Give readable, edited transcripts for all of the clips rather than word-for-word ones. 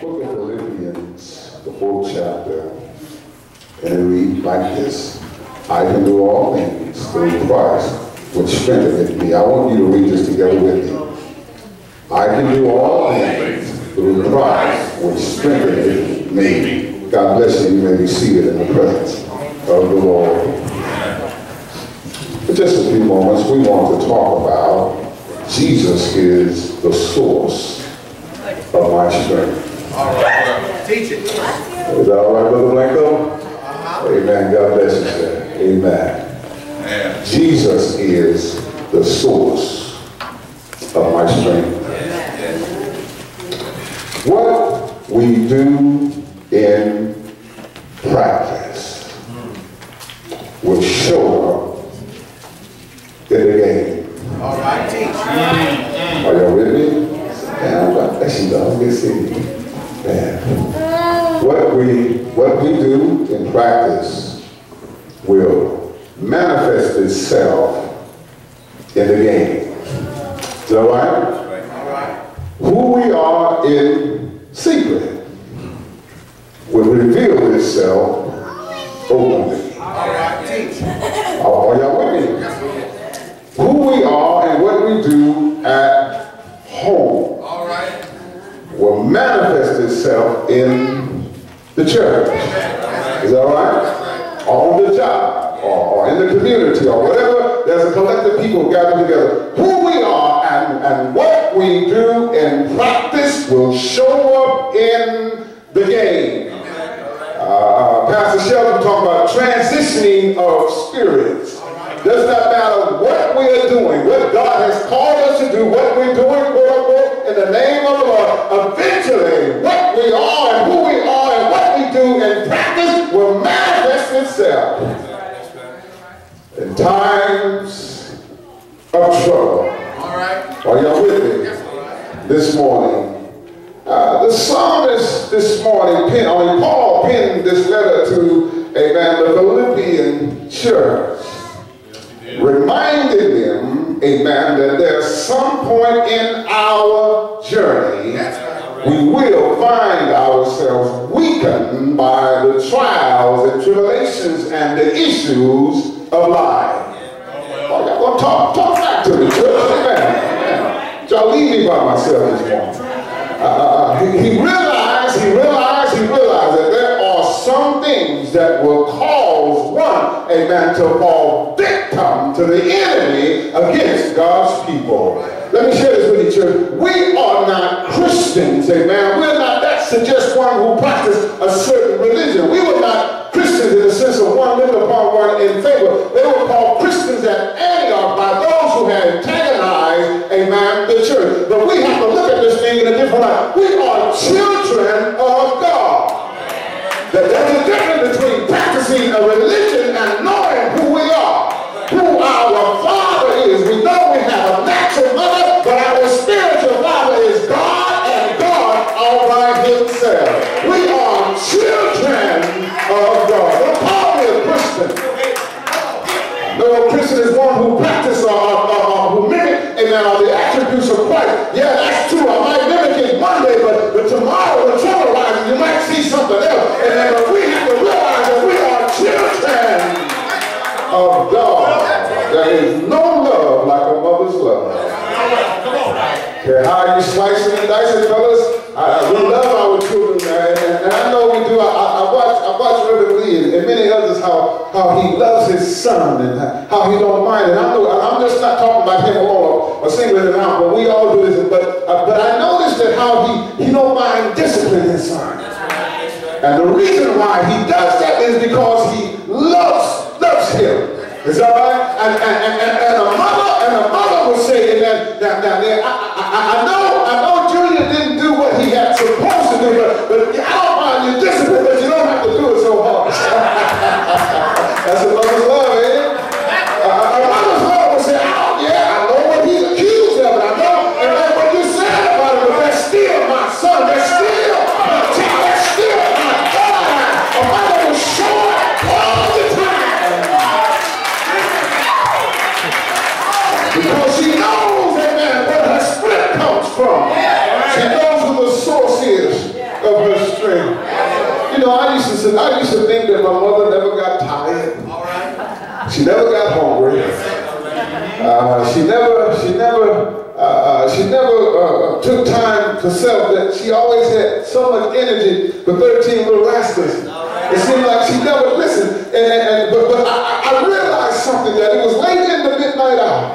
Book of Philippians, the 4th chapter, and it reads like this: I can do all things through Christ, which strengtheneth me. I want you to read this together with me. I can do all things through Christ, which strengtheneth me. God bless you. You may be seated in the presence of the Lord. For just a few moments, we want to talk about Jesus is the source of my strength. All right, teach it. Is that all right, Brother Blanco? Amen. God bless you, sir. Amen. Jesus is the source of my strength. What we do in practice will show up in the game. All right, teach. Are y'all with me? Yeah, God bless you, dog. Good seeing you. Man. What we do in practice will manifest itself in the game. Is that right? All right. Who we are in secret will reveal itself openly. All right, teach. Are y'all with me? Who we are and what we do at home All right. will manifest itself in the church. Is that right? Or on the job, or in the community, or whatever. There's a collective people gathered together. Who we are and what we do in practice will show up in the game. Pastor Sheldon talking about transitioning of spirits. Does not matter what we are doing, what God has called us to do, what we're doing, quote unquote, in the name of the Lord. Eventually, what we are and who we are and what we do in practice will manifest itself in times of trouble. All right. Are y'all with me this morning? The psalmist this morning, Paul penned this letter to, amen, the Philippian church, reminded them, amen, that there's some point in our journey we will find ourselves weakened by the trials and tribulations and the issues of life. Oh, y'all gonna talk back to me, church, amen. Y'all leave me by myself this morning. He realized that there are some things that will cause one, amen, to fall victim to the enemy against God's people. Let me share this with you, church. We are not Christians, amen. We're not, that suggests one who practices a certain religion. We were not Christians in the sense of one living upon one in favor. They were called Christians at Antioch by those who had antagonized, amen, the church. But we have to look at this thing in a different light. We are children of God. There's a difference between practicing a religion and knowing who we are, who our Father is. We know we have a natural mother, but our spiritual father is God and God all by himself. We are children of God. Don't call me a Christian. No, a Christian is one who practices or who mimic, amen, the attributes of Christ. Yeah, that's true. I might mimic it Monday, but tomorrow when trouble rises, you might see something else. And we have to realize that we are children of God. There is no love like a mother's love. Okay, how are you slicing and dicing, fellas? We love our children, and I know we do. I watch Reverend Lee and many others how he loves his son and how he don't mind. And I'm just not talking about him alone or singling him out, but we all do this. But I noticed that how he don't mind disciplining his son. And the reason why he does that is because he loves him. Is that right? And a mother will say, I know Junior didn't do what he had supposed to do, but I don't mind your discipline, but you don't have to do it so hard. That's a mother's love, ain't it? A mother's love will say, oh yeah, I know what he's accused of, and I know, and then what you said about him, but that's still my son, that's still my child, that's still my daughter. A mother will show up all the time. Because she knows, amen, what her used to think that my mother never got tired. All right. She never got hungry. She never took time for self. That she always had so much energy for 13 little rascals. It seemed like she never listened. But I realized something, that it was late in the midnight hour.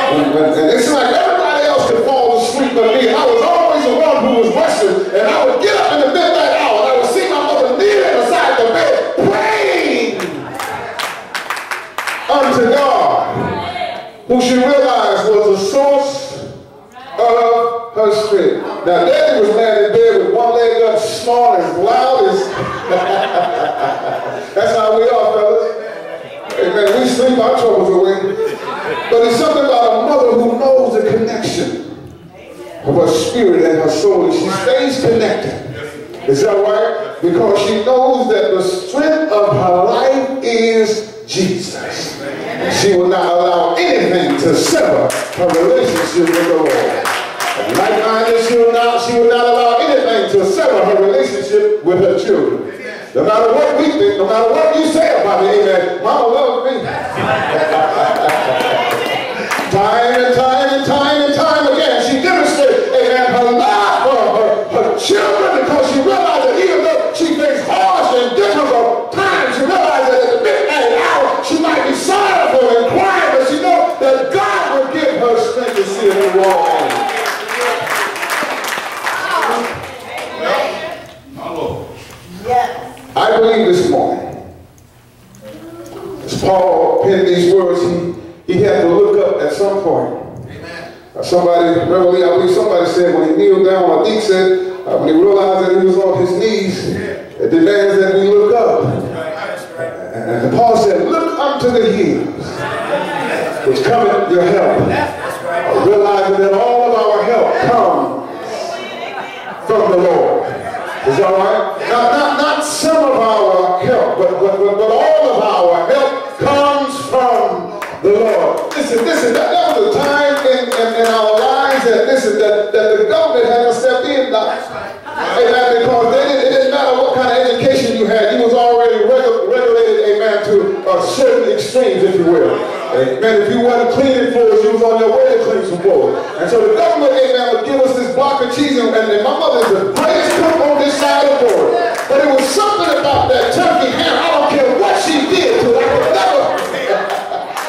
And it seemed like everybody else could fall asleep but me. I was always the one who was resting. And I would get up in the midnight hour and I would see my mother kneeling beside the bed, praying unto God, who she realized was the source of her strength. Now, Daddy was laying in bed with one leg up, snoring as loud as... That's how we are, fellas. Amen. We sleep our troubles away. But it's something about a mother who knows the connection of her spirit and her soul, and she stays connected. Is that right? Because she knows that the strength of her life is Jesus. She will not allow anything to sever her relationship with the Lord. And like-minded, she will not allow anything to sever her relationship with her children. No matter what we think, no matter what you say about me, amen, Mama loves me. Time again, she demonstrates, amen, her love for her children, because she realized that even though she faced harsh and difficult times, she realized that at the midnight hour, she might be sorrowful and crying, but she knows that God will give her strength to see her wrong. I believe this morning, as Paul penned these words, he had to look up at some point. Somebody, I believe somebody said when he kneeled down, I think said, when he realized that he was on his knees, it demands that we look up. And Paul said, look up to the hills, which cometh your help. Realizing that all of our help comes from the Lord. Is that right? Not some of our help, but all of our help comes from the Lord. Listen, that was a time in our lives that the government had to step in. Amen, because it didn't matter what kind of education you had. You was already regulated, amen, to certain extremes, if you will. Amen, if you wasn't cleaning floors, you was on your way to clean some floors. And so the government, amen, would give us this block of cheese, and my mother is the greatest cook on this side of the board. But it was something about that turkey ham. I don't care what she did to it. I could never,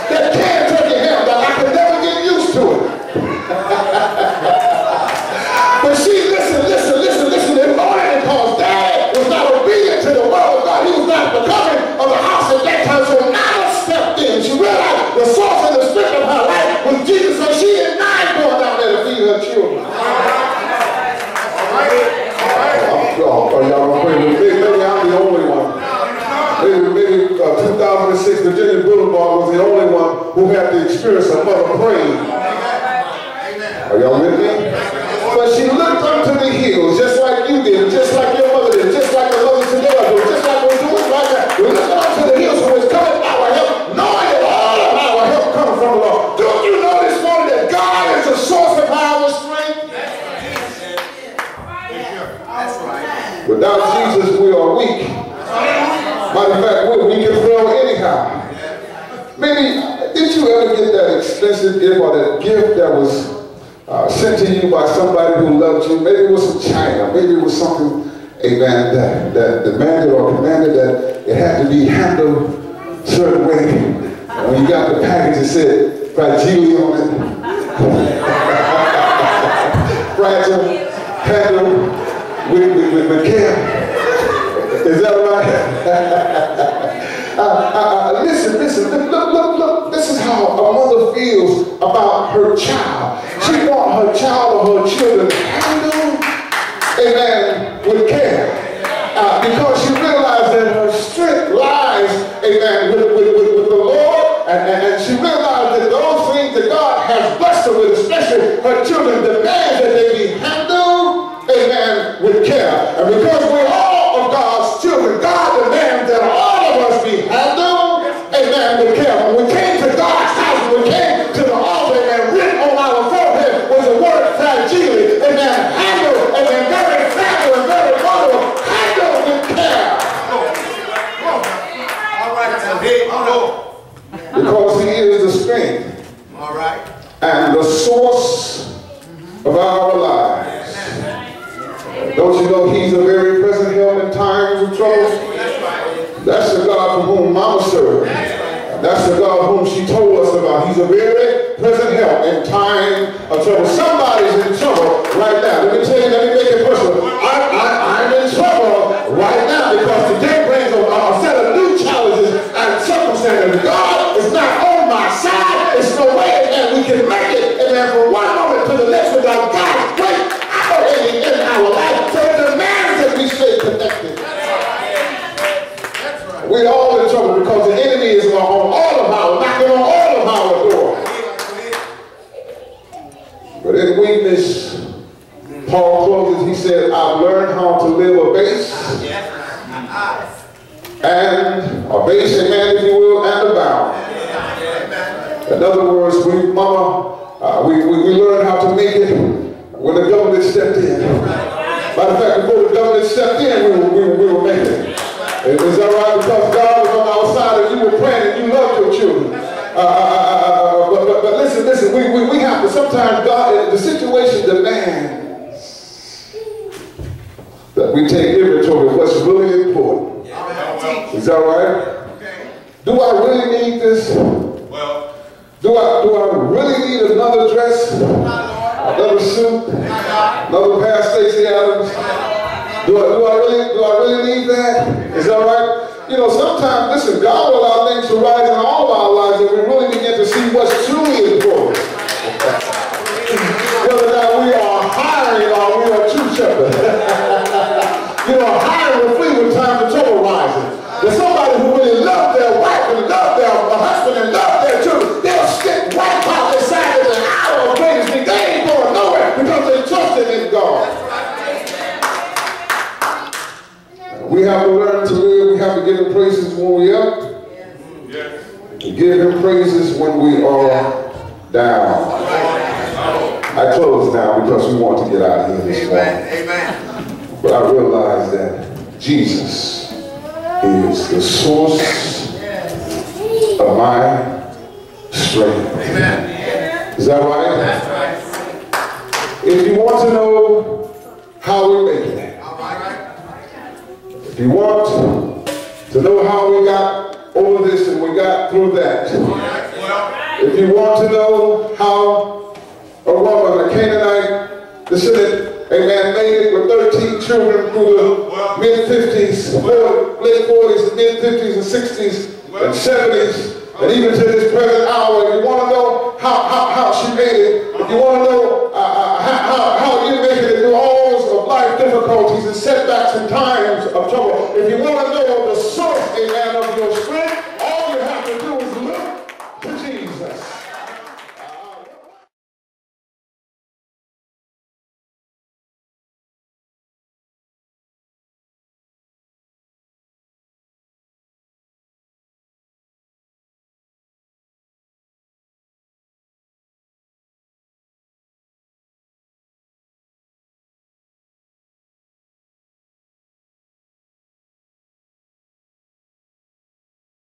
that canned turkey ham, I could never get used to it. But she, listen, it was only because Dad was not obedient to the word of God. He was not becoming of the house at that time. So Nana stepped in. She realized the source and the strength of her life was Jesus. So she didn't mind going down there to feed her children. Oh, y'all gonna pray with me? Maybe I'm the only one. Maybe 2006, Virginia Boulevard was the only one who had the experience of mother praying. Are y'all with me? But she looked up to the hills, just like you did, just like your mother did, just like the mothers today do, just like we're doing right now. We're looking up to the hills from which cometh our help, knowing that all of our help comes from the Lord. Don't you know this morning that God is the source of our strength? That's right. Without Jesus, we are weak. Matter of fact, we can fail anyhow. Maybe, did you ever get that expensive gift or that gift that was sent to you by somebody who loved you? Maybe it was some china. Maybe it was something, amen, that demanded or commanded that it had to be handled a certain way. And when you got the package, it said fragile on it. Fragile, handled with care. Is that right? Listen, look. This is how a mother feels about her child. She wants her child or her children handled, amen, with care. Because she realized that her strength lies, amen, with the Lord. And she realized that those things that God has blessed her with, especially her children, demand that they be handled, amen, with care. And because we're all of God's children, God demands that all of us be handled, amen, with care. When we came to God's house, when we came to the altar, and written on our forehead was the word fragile, amen, handled, amen, very fragile and very vulnerable, handled with care. Because he is the strength. All right. And the source of our lives. Don't you know he's a very present help in times of trouble? That's the God for whom Mama served. That's the God whom she told us about. He's a very present help in time of trouble. Somebody's in trouble right now. Let me tell you, let me make it personal. I'm in trouble right now because today brings a set of new challenges and circumstances. God is not on my side. There's no way that we can make it. And then from one moment to the next without God's great operating in our life. So it demands that we stay connected. We're all in trouble because the enemy is on all of our, knocking on all of our doors. But in weakness, Paul closes, he said, I've learned how to live a base and if you will, and abound. In other words, we learned how to make it when the government stepped in. Matter of fact, before the government stepped in, we were making it. Is that right? Because God was on our side and you were praying and you loved your children. But listen, we have to, sometimes God, the situation demands that we take inventory of what's really important. Is that right? Do I really need this? Do I really need another dress? Another suit? Another pair of Stacey Adams? Do I really need that? Is that right? You know, sometimes, listen, God will allow things to rise in all of our lives and we really begin to see what's truly important. Whether or not we are hiring or we are true shepherds. You know, hiring will flee when time of trouble rises. There's somebody who really loves their wife and loves their husband and loves their children. They'll stick right by their side in the hour of greatest need. They ain't going nowhere because they trusted in God. We have to learn to live. We have to give him praises when we're up. And give him praises when we are down. I close now because we want to get out of here this morning. Amen. But I realize that Jesus is the source of my strength. Amen. Is that right? That's right. If you want to know how we make it, if you want to know how we got over this and we got through that, if you want to know how a woman, a Canaanite descendant, amen, made it with 13 children through the mid-50s, late 40s, and mid-50s and 60s and 70s, and even to this present hour. If you want to know how she made it, if you want to know how you make it through all of life difficulties and setbacks and times of trouble,